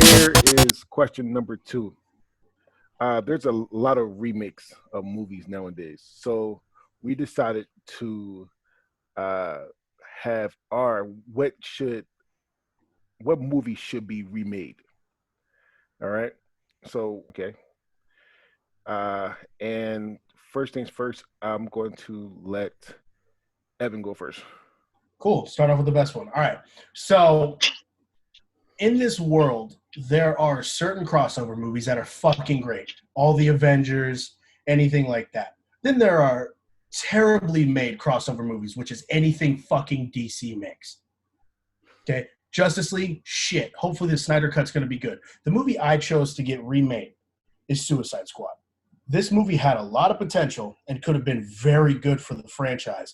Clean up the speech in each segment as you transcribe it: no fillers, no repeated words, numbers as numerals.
Here is question number two. There's a lot of remakes of movies nowadays, so we decided to uh, have our what movie should be remade. All right. So okay. And first things first, I'm going to let Evan go first. Cool. Start off with the best one. All right. So in this world, there are certain crossover movies that are fucking great. All the Avengers, anything like that. Then there are terribly made crossover movies, which is anything fucking DC makes. Okay. Justice League, shit. Hopefully the Snyder Cut's going to be good. The movie I chose to get remade is Suicide Squad. This movie had a lot of potential and could have been very good for the franchise,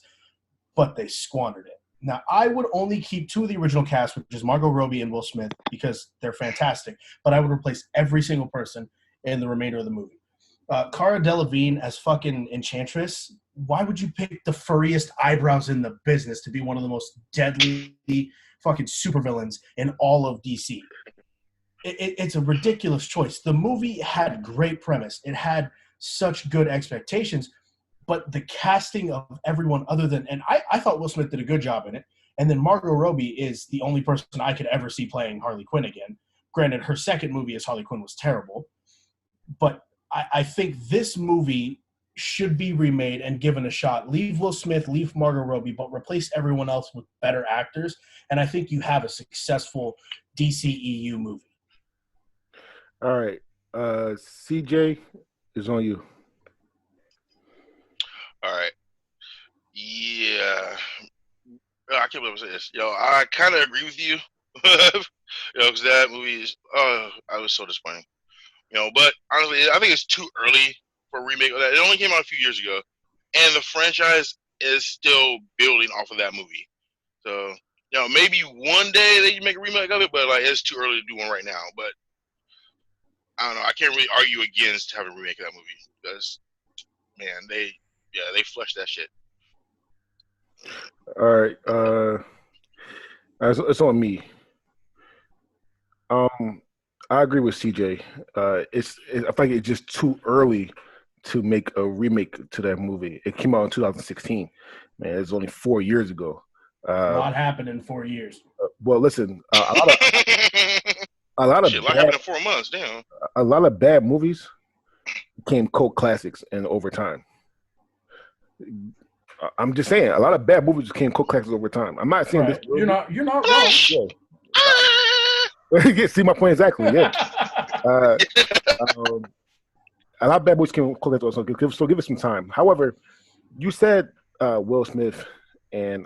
but they squandered it. Now, I would only keep two of the original cast, which is Margot Robbie and Will Smith, because they're fantastic, but I would replace every single person in the remainder of the movie. Cara Delevingne as fucking Enchantress, why would you pick the furriest eyebrows in the business to be one of the most deadly fucking supervillains in all of DC? It's a ridiculous choice. The movie had great premise. It had such good expectations, but the casting of everyone other than, and I thought Will Smith did a good job in it, and then Margot Robbie is the only person I could ever see playing Harley Quinn again. Granted, her second movie as Harley Quinn was terrible, but I think this movie should be remade and given a shot. Leave Will Smith, leave Margot Robbie, but replace everyone else with better actors, and I think you have a successful DCEU movie. All right. CJ is on you. All right. Yeah. I can't believe I'm saying this. I kind of agree with you. Because that movie is, I was so disappointing. But honestly, I think it's too early for a remake of that. It only came out a few years ago, and the franchise is still building off of that movie. So, maybe one day they can make a remake of it, but it's too early to do one right now. But I don't know. I can't really argue against having a remake of that movie because, man, they flushed that shit. All right. It's on me. I agree with CJ. I think it's just too early to make a remake to that movie. It came out in 2016. Man, it's only 4 years ago. A lot happened in 4 years. Well, listen, a lot of shit, like happened in 4 months. Damn. A lot of bad movies became cult classics in over time. I'm just saying, a lot of bad movies became cult classics over time. I'm not saying right. this. You're not wrong. Yeah. See my point exactly. Yeah. A lot of bad movies came cult classics also. So give it some time. However, you said Will Smith and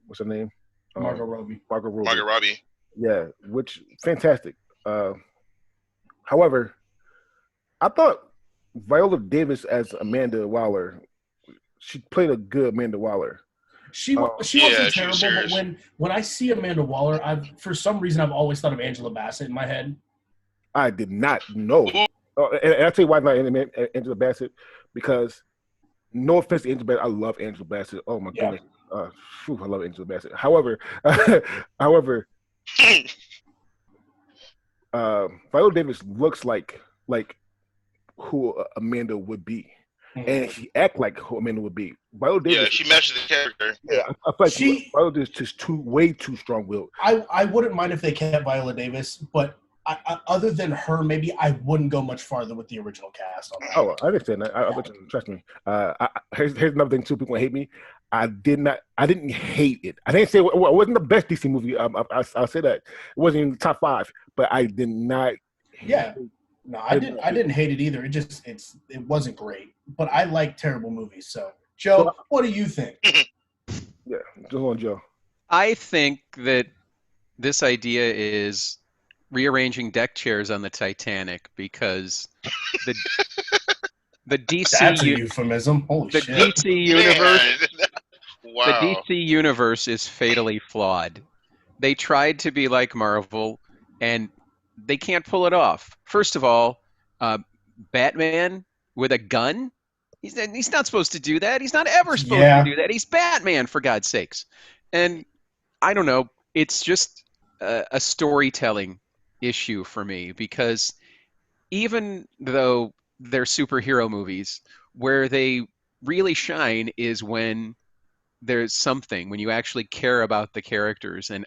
what's her name? Margot Robbie. Margot Robbie. Yeah, which fantastic. However, I thought Viola Davis as Amanda Waller, she played a good Amanda Waller. She wasn't terrible, but when I see Amanda Waller, for some reason I've always thought of Angela Bassett in my head. I did not know. And I'll tell you why not Angela Bassett, because no offense to Angela Bassett, I love Angela Bassett. Oh my goodness. I love Angela Bassett. However, Viola Davis looks like who Amanda would be. And she act like who Amanda would be. Viola Davis, she matches the character. Yeah, I feel like Viola Davis is just way too strong-willed. I wouldn't mind if they kept Viola Davis, but other than her, maybe I wouldn't go much farther with the original cast. On that. Oh, I understand that. Trust me. Here's another thing too. People hate me. I didn't hate it. I didn't say it wasn't the best DC movie. I'll say that it wasn't in the top 5, but I did not. Yeah. No, I didn't hate it either. It wasn't great, but I like terrible movies. So, Joe, what do you think? Yeah, go on, Joe. I think that this idea is rearranging deck chairs on the Titanic because the DC That's a euphemism. Holy shit. DC universe. Wow. The DC universe is fatally flawed. They tried to be like Marvel, and they can't pull it off. First of all, Batman with a gun? He's not supposed to do that. He's not ever supposed to do that. He's Batman, for God's sakes. And I don't know. It's just a storytelling issue for me because even though they're superhero movies, where they really shine is when there's something, when you actually care about the characters. And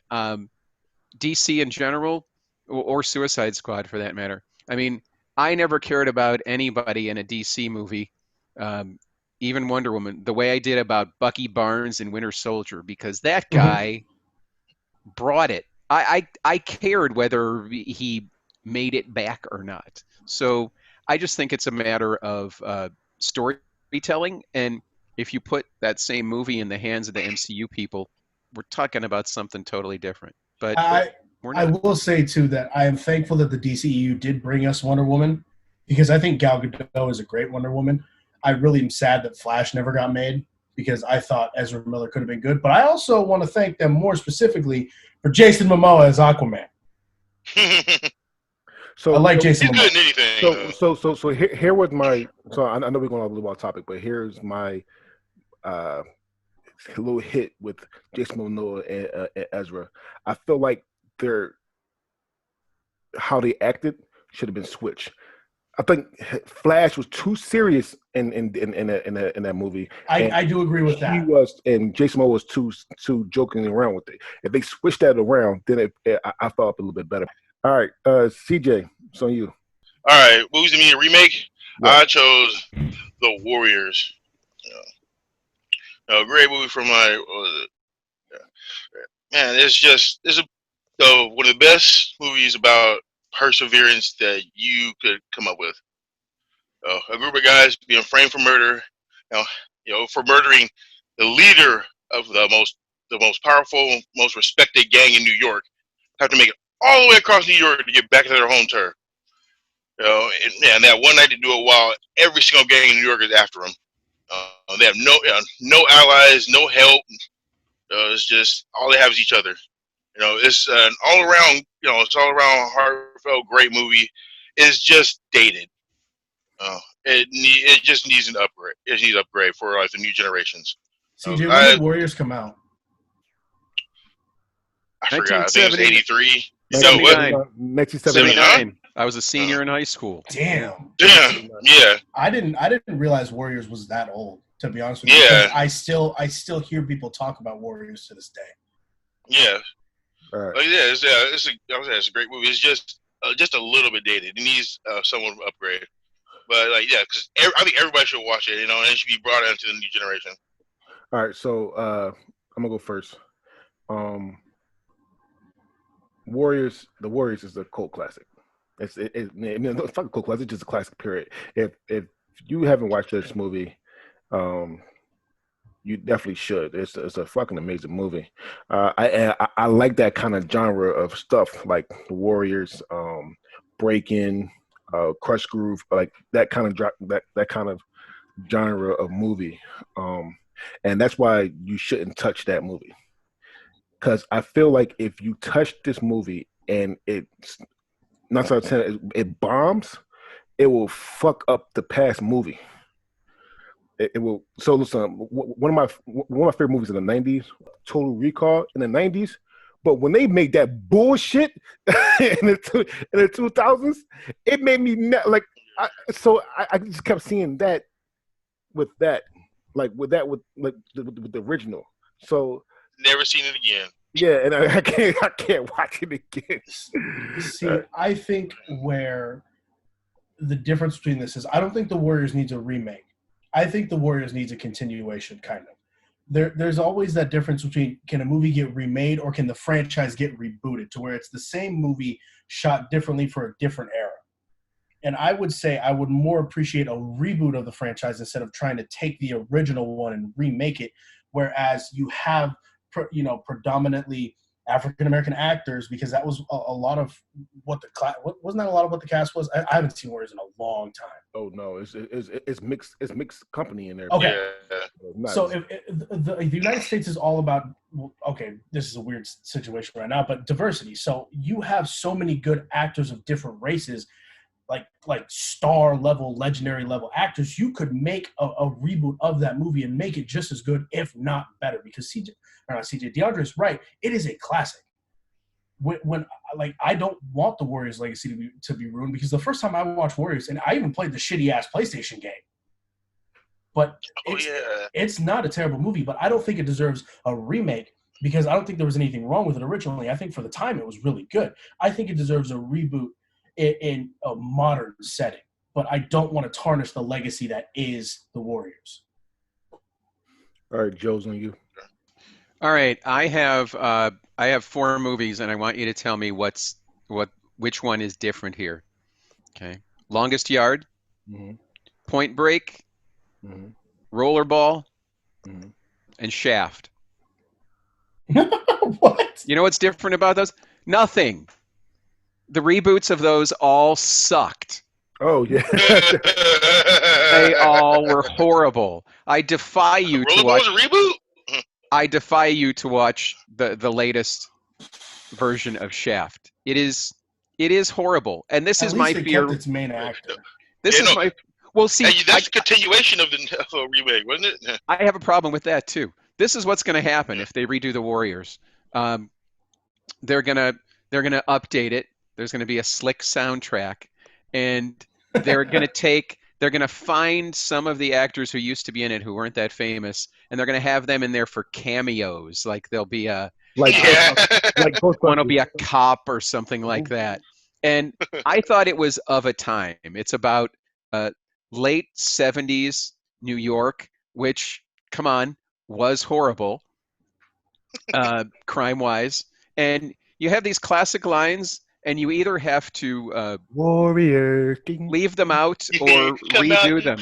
DC in general, or Suicide Squad for that matter. I mean, I never cared about anybody in a DC movie, um, even Wonder Woman, the way I did about Bucky Barnes in Winter Soldier, because that Mhm. guy brought it. I cared whether he made it back or not. So I just think it's a matter of storytelling. And if you put that same movie in the hands of the MCU people, we're talking about something totally different. But I we're I not. will say too that I am thankful that the DCEU did bring us Wonder Woman because I think Gal Gadot is a great Wonder Woman. I really am sad that Flash never got made because I thought Ezra Miller could have been good. But I also want to thank them more specifically for Jason Momoa as Aquaman. I So like so Jason He's good Momoa. in anything, so though. so so so here was my. So I know we're going a little off topic, but here's my uh little hit with Jason Momoa and Ezra. I feel like their how they acted should have been switched. I think Flash was too serious in that movie, and I do agree with he that. was, and Jason Momoa was too joking around with it. If they switched that around, then I felt a little bit better. All right, CJ, it's on you. All right, movies to me a remake. Yeah. I chose The Warriors. Great movie from my man. One of the best movies about perseverance that you could come up with. A group of guys being framed for murder, you know, for murdering the leader of the most powerful, most respected gang in New York, have to make it all the way across New York to get back to their home turf. And that one night to do it while every single gang in New York is after them. They have no allies, no help. It's just all they have is each other. It's an all around, it's all around heartfelt, great movie. It's just dated. It just needs an upgrade. It needs an upgrade for like the new generations. CJ, when did I Warriors come out? I forgot. I think it was 1970, 83. No, what? 79, 1979. 79? 79. I was a senior in high school. Damn. Damn. Yeah. I didn't realize Warriors was that old, to be honest with you. Yeah. Because I still hear people talk about Warriors to this day. Yeah. All right. It's a great movie. It's just a little bit dated. It needs someone to upgrade. But because I think everybody should watch it. And it should be brought into the new generation. All right. So I'm gonna go first. Um, The Warriors is a cult classic. It's not a cult classic. It's just a classic. Period. If you haven't watched this movie, um, you definitely should. It's a fucking amazing movie. I like that kind of genre of stuff, like the Warriors, Break In, Crush Groove, like that kind of that kind of genre of movie. And that's why you shouldn't touch that movie, because I feel like if you touch this movie and it's not out of 10, it bombs, it will fuck up the past movie. It will. So listen, one of my favorite movies in the '90s, Total Recall in the '90s. But when they made that bullshit in the 2000s, it made me like. I just kept seeing that with that, like with the original. So Never seen it again. yeah, and I can't watch it again. See, I think where the difference between this is I don't think the Warriors needs a remake. I think the Warriors needs a continuation, kind of. There's always that difference between can a movie get remade or can the franchise get rebooted to where it's the same movie shot differently for a different era. And I would say I would more appreciate a reboot of the franchise instead of trying to take the original one and remake it. Whereas you have, predominantly African American actors, because that was a lot of what the class wasn't that a lot of what the cast was. I haven't seen Warriors in a long time. Oh no, it's mixed. It's mixed company in there. Okay. Yeah. So if the United States is all about, okay, this is a weird situation right now, but diversity. So you have so many good actors of different races, like star level, legendary level actors. You could make a reboot of that movie and make it just as good, if not better. Because CJ DeAndre is right. It is a classic. when like I don't want the Warriors legacy to be ruined, because the first time I watched Warriors, and I even played the shitty ass PlayStation game, but Oh yeah. it's not a terrible movie, but I don't think it deserves a remake because I don't think there was anything wrong with it originally. I think for the time it was really good. I think it deserves a reboot in a modern setting, but I don't want to tarnish the legacy that is the Warriors. All right, Joe's on you. All right, I have four movies, and I want you to tell me which one is different here. Okay, Longest Yard, Mm-hmm. Point Break, Mm-hmm. Rollerball, Mm-hmm. and Shaft. What? You know what's different about those? Nothing. The reboots of those all sucked. Oh yeah. They all were horrible. I defy you to Rollerball watch. was a reboot. I defy you to watch the latest version of Shaft. It is horrible, and this At is my least it kept fear. its main actor. This Yeah, is no, my well. See, that's a continuation of the remake, wasn't it? I have a problem with that too. This is what's going to happen if they redo the Warriors. Um, they're gonna they're gonna update it. There's gonna be a slick soundtrack, and they're gonna find some of the actors who used to be in it who weren't that famous, and they're gonna have them in there for cameos. Like there'll be like Yeah. like one will Ghostbusters. be a cop or something like that. And I thought it was of a time. It's about uh, late 70s New York, which, come on, was horrible crime wise. And you have these classic lines, and you either have to Warrior King. leave them out or Come out redo and them.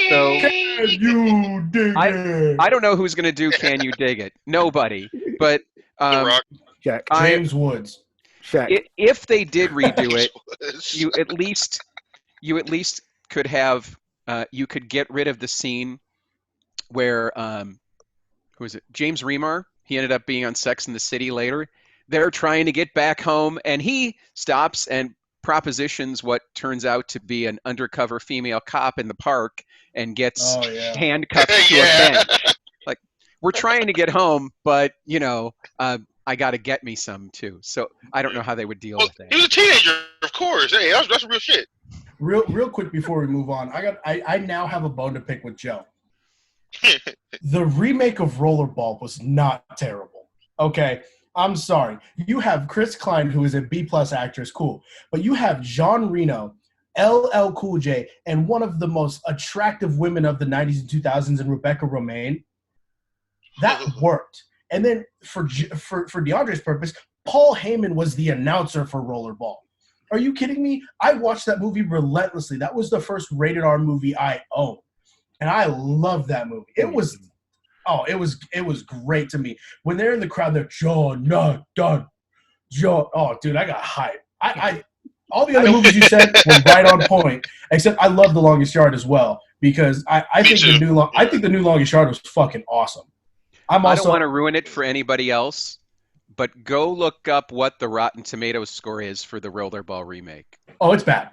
So play. You dig I it. I don't know who's going to do Can You Dig It? Nobody. But The Rock. Shaq. I James Woods. Shaq. if they did redo it, Was- you at least could have you could get rid of the scene where who is it? James Remar. He ended up being on Sex in the City later. They're trying to get back home, and he stops and propositions what turns out to be an undercover female cop in the park and gets Oh yeah. handcuffed to a yeah. bench. Like, we're trying to get home, but I got to get me some too. So I don't know how they would deal Well, with that. he was a teenager, of course. Hey, that's real shit. Real quick before we move on, I now have a bone to pick with Joe. The remake of Rollerball was not terrible. Okay, I'm sorry. You have Chris Klein, who is a B-plus actress, cool. But you have Jean Reno, LL Cool J, and one of the most attractive women of the 90s and 2000s, in Rebecca Romaine. That worked. And then for DeAndre's purpose, Paul Heyman was the announcer for Rollerball. Are you kidding me? I watched that movie relentlessly. That was the first rated R movie I owned. And I love that movie. It was great to me. When they're in the crowd, they're Joe, not done. Joe. Oh, dude, I got hype. I all the other movies you said were right on point, except I love The Longest Yard as well, because I think too. I think the new Longest Yard was fucking awesome. I don't want to ruin it for anybody else, but go look up what the Rotten Tomatoes score is for the Rollerball remake. Oh, it's bad.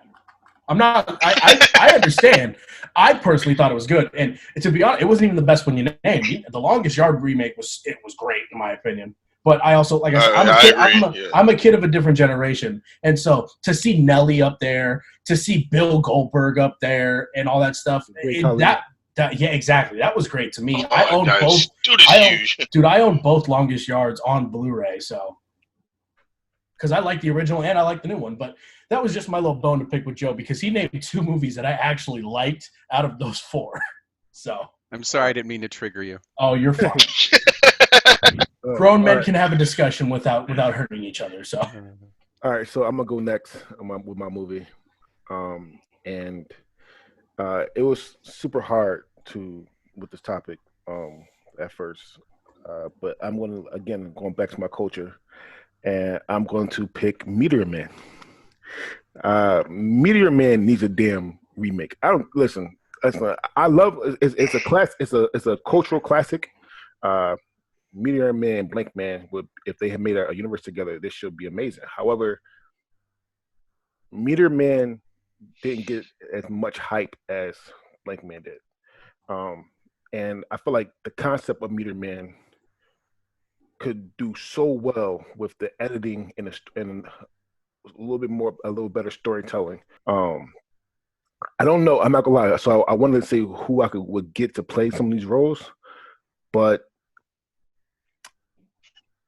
I'm not. I understand. I personally thought it was good, and to be honest, it wasn't even the best one you named. The Longest Yard remake was great in my opinion. But I also, like I said, I'm a kid of a different generation, and so to see Nelly up there, to see Bill Goldberg up there, and all that stuff, yeah, exactly. That was great to me. I own both. Dude is huge. Dude, I own both Longest Yards on Blu-ray, so because I like the original and I like the new one. But that was just my little bone to pick with Joe, because he named two movies that I actually liked out of those four. So I'm sorry, I didn't mean to trigger you. oh, you're fine. Grown men can have a discussion without hurting each other. So all right, so I'm gonna go next with my movie, and it was super hard with this topic at first, but I'm going back to my culture, and I'm going to pick Meteor Man. Meteor Man needs a damn remake. I don't listen. I love it's a class. It's a cultural classic. Meteor Man, Blank Man if they had made a universe together, this should be amazing. However, Meteor Man didn't get as much hype as Blank Man did. And I feel like the concept of Meteor Man could do so well with the editing and a little better storytelling. I don't know. I'm not gonna lie. So I wanted to say who would get to play some of these roles, but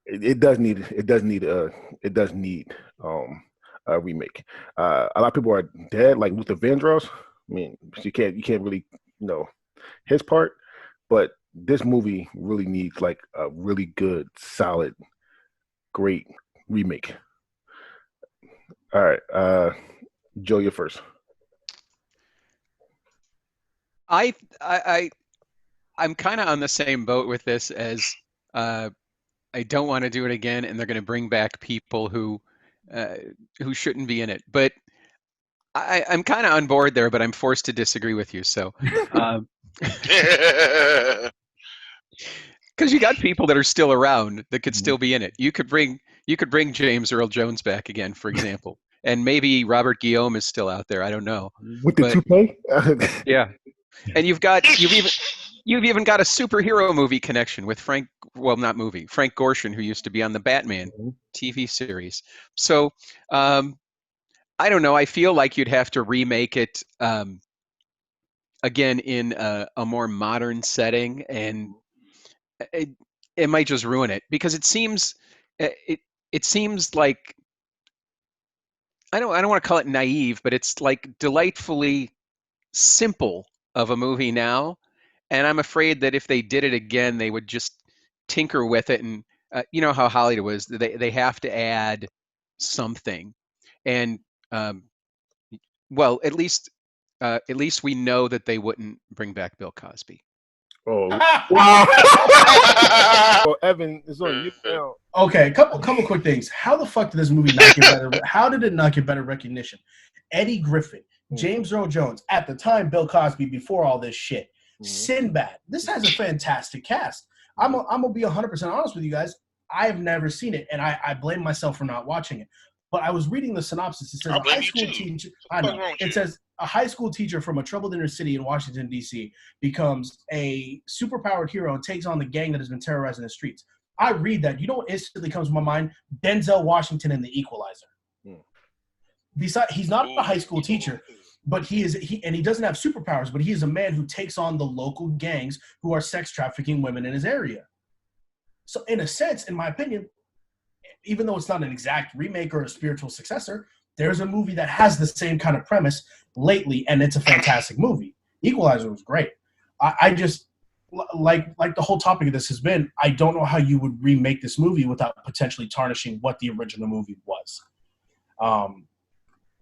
it does need a remake. A lot of people are dead, like Luther Vandross. I mean, you can't really his part, but this movie really needs like a really good, solid, great remake. All right, Joe, you're first. I I I'm kind of on the same boat with this as uh, I don't want to do it again, and they're going to bring back people uh, who shouldn't be in it. But I'm kind of on board there, but I'm forced to disagree with you. So, um, because you got people that are still around that could still be in it. You could bring James Earl Jones back again, for example, and maybe Robert Guillaume is still out there. I don't know, With the but toupee. yeah, and you've even got a superhero movie connection with Frank. Well, not movie. Frank Gorshin, who used to be on the Batman TV series. So I don't know. I feel like you'd have to remake it again in a more modern setting, and it, it might just ruin it because it seems like I don't want to call it naive, but it's like delightfully simple of a movie now, and I'm afraid that if they did it again, they would just tinker with it, and you know how Hollywood was. They have to add something, and um, well, at least we know that they wouldn't bring back Bill Cosby. Oh wow! Well, Evan, it's on you now. Okay, couple quick things. How the fuck did this movie not get better? How did it not get better recognition? Eddie Griffin, James Earl Jones, at the time Bill Cosby, before all this shit, Sinbad. This has a fantastic cast. I'm gonna be 100% honest with you guys. I have never seen it, and I blame myself for not watching it. But I was reading the synopsis. It says I'll a blame high you school too. teacher. What's I know. wrong with It you? says a high school teacher from a troubled inner city in Washington D.C. becomes a superpowered hero and takes on the gang that has been terrorizing the streets. I read that. You know what instantly comes to my mind? Denzel Washington in The Equalizer. Besides, he's not a high school teacher, but he doesn't have superpowers, but he is a man who takes on the local gangs who are sex trafficking women in his area. So in a sense, in my opinion, even though it's not an exact remake or a spiritual successor, there's a movie that has the same kind of premise lately, and it's a fantastic movie. Equalizer was great. I just like the whole topic of this has been, I don't know how you would remake this movie without potentially tarnishing what the original movie was.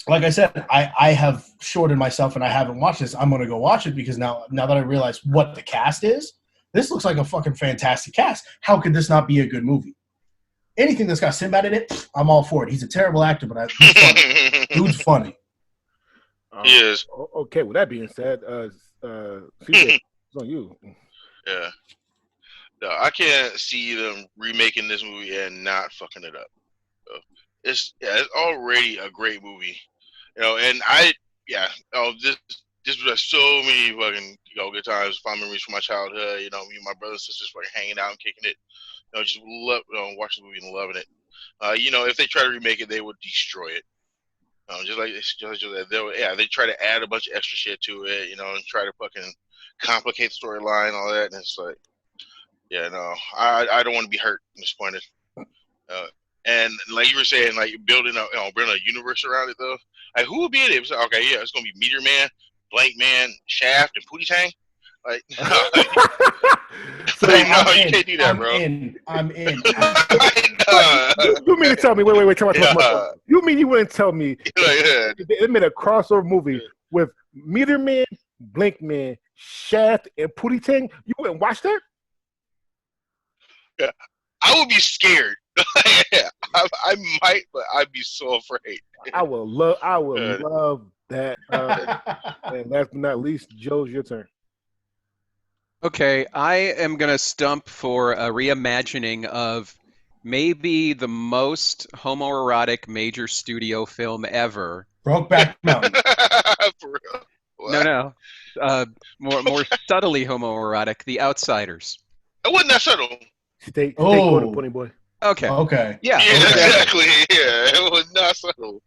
Like I said, I have shorted myself and I haven't watched this. I'm going to go watch it because now that I realize what the cast is, this looks like a fucking fantastic cast. How could this not be a good movie? Anything that's got Sinbad in it, I'm all for it. He's a terrible actor, but he's funny. Dude's funny. He is. Okay, with that being said, CJ, it's on you. Yeah. No, I can't see them remaking this movie and not fucking it up. So it's already a great movie, And this was so many fucking good times, fond memories from my childhood. Me and my brothers and sisters were hanging out and kicking it. Just love watching the movie and loving it. If they try to remake it, they would destroy it. They try to add a bunch of extra shit to it, and try to fucking complicate the storyline, all that, and it's like, yeah, no, I don't want to be hurt and disappointed. And like you were saying, like building a universe around it though. Like who would be in it? It's like, okay, yeah, it's gonna be Meteor Man, Blank Man, Shaft, and Pootie Tang. Like, So no, you can't do that, bro. I'm in. You mean to tell me? Wait. Tell me. You mean you wouldn't tell me they made a crossover movie with Meteor Man, Blink Man, Shaft, and Pootie Tang? You wouldn't watch that? Yeah, I would be scared. I might, but I'd be so afraid. I would love that. And last but not least, Joe's your turn. Okay, I am going to stump for a reimagining of maybe the most homoerotic major studio film ever. Brokeback Mountain. For real. What? No. More subtly homoerotic, The Outsiders. It wasn't that subtle. Stay cold, Oh, Pony Boy. Okay. okay. Yeah, Yeah, exactly. exactly. Yeah, it was not subtle.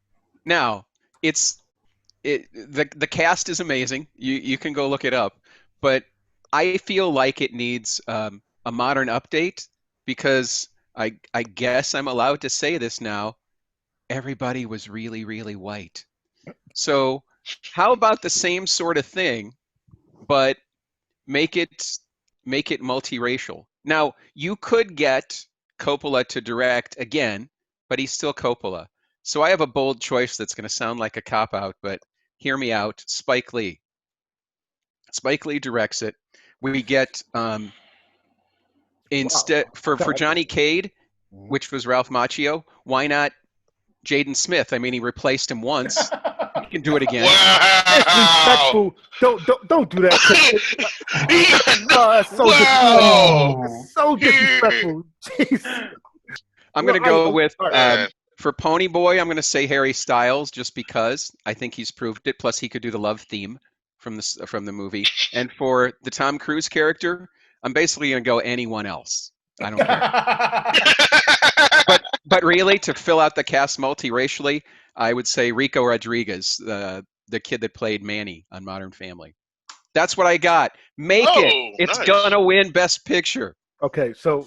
Now, the cast is amazing. You can go look it up, but I feel like it needs a modern update because I guess I'm allowed to say this now. Everybody was really, really white. So how about the same sort of thing, but make it make it multiracial? Now, you could get Coppola to direct again, but he's still Coppola. So I have a bold choice that's going to sound like a cop out, but hear me out. Spike Lee. Spike Lee directs it. We get Wow. instead I for kind of like Johnny Cade, that. which was Ralph Macchio. Why not Jaden Smith? I mean, he replaced him once. He can do it again. Wow. Disrespectful. Don't do that. That's so disrespectful. Wow. Oh. That's so disrespectful. Jeez. I'm Well, going to go with all right. Man. for Pony Boy. I'm going to say Harry Styles just because I think he's proved it. Plus, he could do the love theme from the movie. And for the Tom Cruise character, I'm basically going to go anyone else. I don't care. But really, to fill out the cast multiracially, I would say Rico Rodriguez, the kid that played Manny on Modern Family. That's what I got. Make it. Oh, It's nice. gonna win Best Picture. Okay, so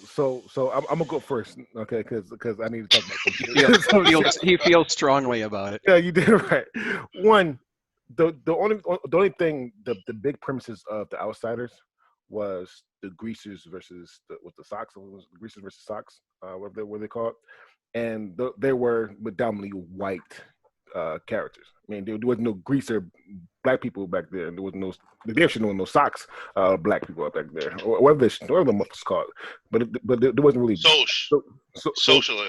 I'm gonna go first. Okay, because I need to talk about He feels strongly about it. Yeah, you did right. One, the only thing the big premises of The Outsiders was the greasers versus the Sox. It was the greasers versus Sox, whatever they call it, and they were predominantly white characters. I mean, there was no greaser black people back there, and there was no Sox black people back there, or whatever the month is called. But there wasn't really Socialist.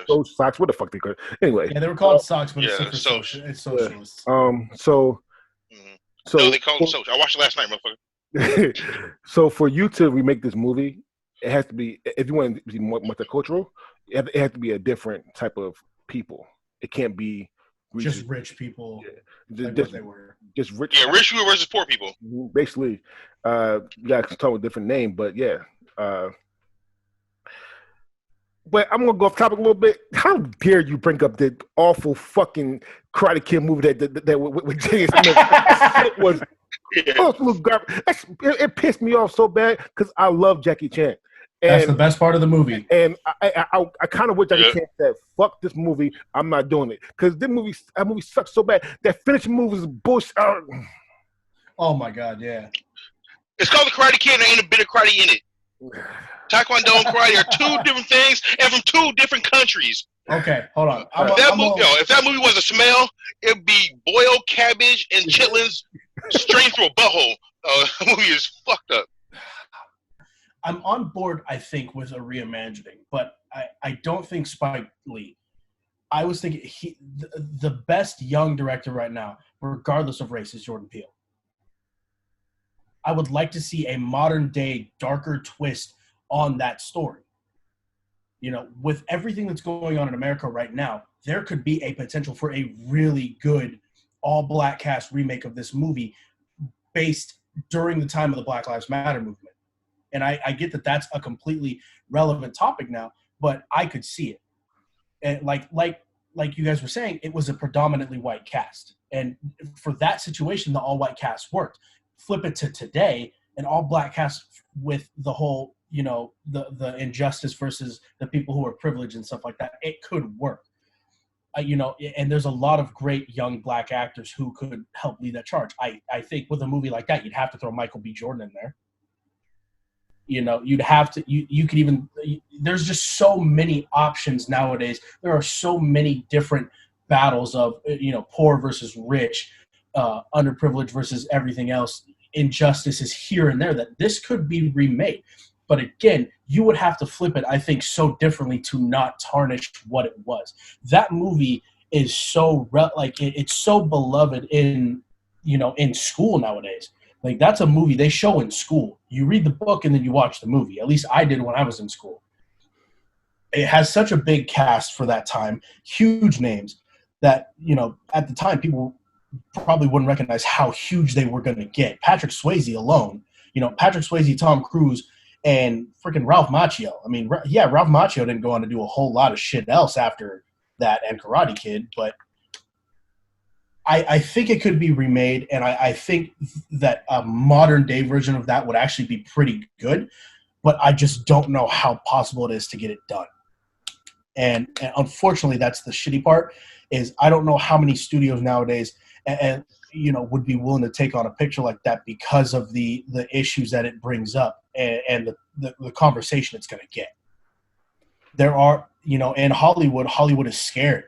those Sox. What the fuck they called? Anyway, Yeah, they were called Sox, but Yeah, it's socialists. So Mm-hmm. No, they call them social. I watched it last night, motherfucker. so for you to remake this movie, it has to be, if you want to be multicultural, it has to be a different type of people. It can't be Just rich people, like just, what they were. just rich. Yeah, rich people versus poor people. Basically, you got to talk with a different name, but yeah. But I'm gonna go off topic a little bit. How dare you bring up the awful fucking Karate Kid movie that with Jaden Smith? It was absolute garbage. It pissed me off so bad because I love Jackie Chan. And, That's the best part of the movie. And I kind of wish Jackie Chan said, "Fuck this movie, I'm not doing it," because that movie sucks so bad. That finishing movie is bullshit. Oh my god, yeah. It's called the Karate Kid, and there ain't a bit of karate in it. Taekwondo and karate are two different things and from two different countries. Okay, hold on. If that movie was a smell, it'd be boiled cabbage and chitlins straight through a butthole. The movie is fucked up. I'm on board, I think, with a reimagining, but I don't think Spike Lee. I was thinking the best young director right now, regardless of race, is Jordan Peele. I would like to see a modern day, darker twist on that story. You know, with everything that's going on in America right now, there could be a potential for a really good all-black cast remake of this movie based during the time of the Black Lives Matter movement. And I get that that's a completely relevant topic now, but I could see it. And like you guys were saying, it was a predominantly white cast. And for that situation, the all-white cast worked. Flip it to today, an all-black cast with the whole, you know, the injustice versus the people who are privileged and stuff like that, it could work. You know, and there's a lot of great young black actors who could help lead that charge. I think with a movie like that, you'd have to throw Michael B. Jordan in there. You know, you'd have to, you could even, there's just so many options nowadays. There are so many different battles of, you know, poor versus rich, underprivileged versus everything else. Injustice is here and there that this could be remade. But again, you would have to flip it, I think, so differently to not tarnish what it was. That movie is so, it's so beloved in, you know, in school nowadays. Like, that's a movie they show in school. You read the book and then you watch the movie. At least I did when I was in school. It has such a big cast for that time, huge names, that, you know, at the time, people probably wouldn't recognize how huge they were going to get. Patrick Swayze alone, you know, Patrick Swayze, Tom Cruise, and freaking Ralph Macchio. I mean, yeah, Ralph Macchio didn't go on to do a whole lot of shit else after that and Karate Kid, but I think it could be remade, and I think that a modern day version of that would actually be pretty good, but I just don't know how possible it is to get it done. And unfortunately, that's the shitty part, is I don't know how many studios nowadays and would be willing to take on a picture like that because of the issues that it brings up and the conversation it's going to get. There are, in Hollywood is scared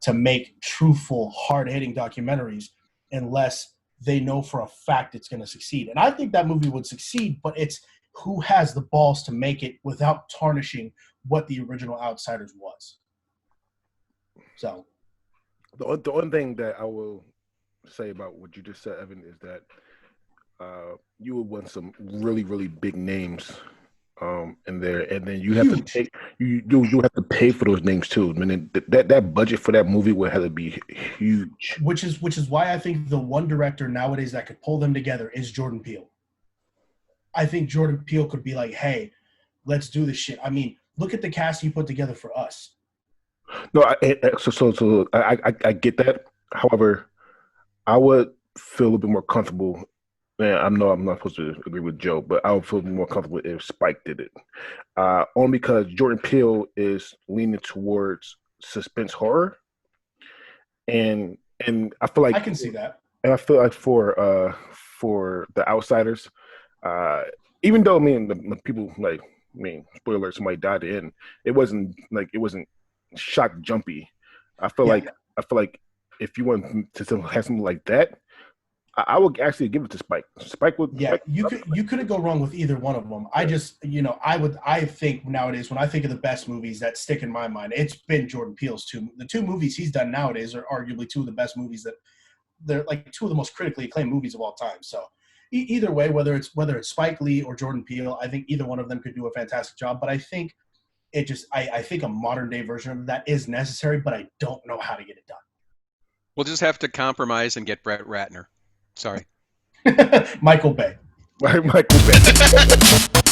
to make truthful, hard-hitting documentaries unless they know for a fact it's going to succeed. And I think that movie would succeed, but it's who has the balls to make it without tarnishing what the original Outsiders was. So the only thing that I will say about what you just said, Evan, is that you would want some really, really big names in there, and then you have to take you have to pay for those names too. I mean, that budget for that movie would have to be huge. Which is why I think the one director nowadays that could pull them together is Jordan Peele. I think Jordan Peele could be like, hey, let's do this shit. I mean, look at the cast you put together for Us. No, I get that. However, I would feel a little bit more comfortable. Man, I know I'm not supposed to agree with Joe, but I would feel more comfortable if Spike did it. Only because Jordan Peele is leaning towards suspense horror, and I feel like I can see that. And I feel like for the Outsiders, even though the people spoiler, somebody died in, it wasn't shock jumpy. I feel like if you want to have something like that, I would actually give it to Spike. Spike would. Yeah, Spike, you couldn't go wrong with either one of them. I just, I think nowadays when I think of the best movies that stick in my mind, it's been Jordan Peele's the two movies he's done nowadays are arguably two of the best movies that they're like two of the most critically acclaimed movies of all time. So either way, whether it's Spike Lee or Jordan Peele, I think either one of them could do a fantastic job. But I think I think a modern day version of that is necessary, but I don't know how to get it done. We'll just have to compromise and get Brett Ratner. Sorry. Michael Bay. Michael Bay.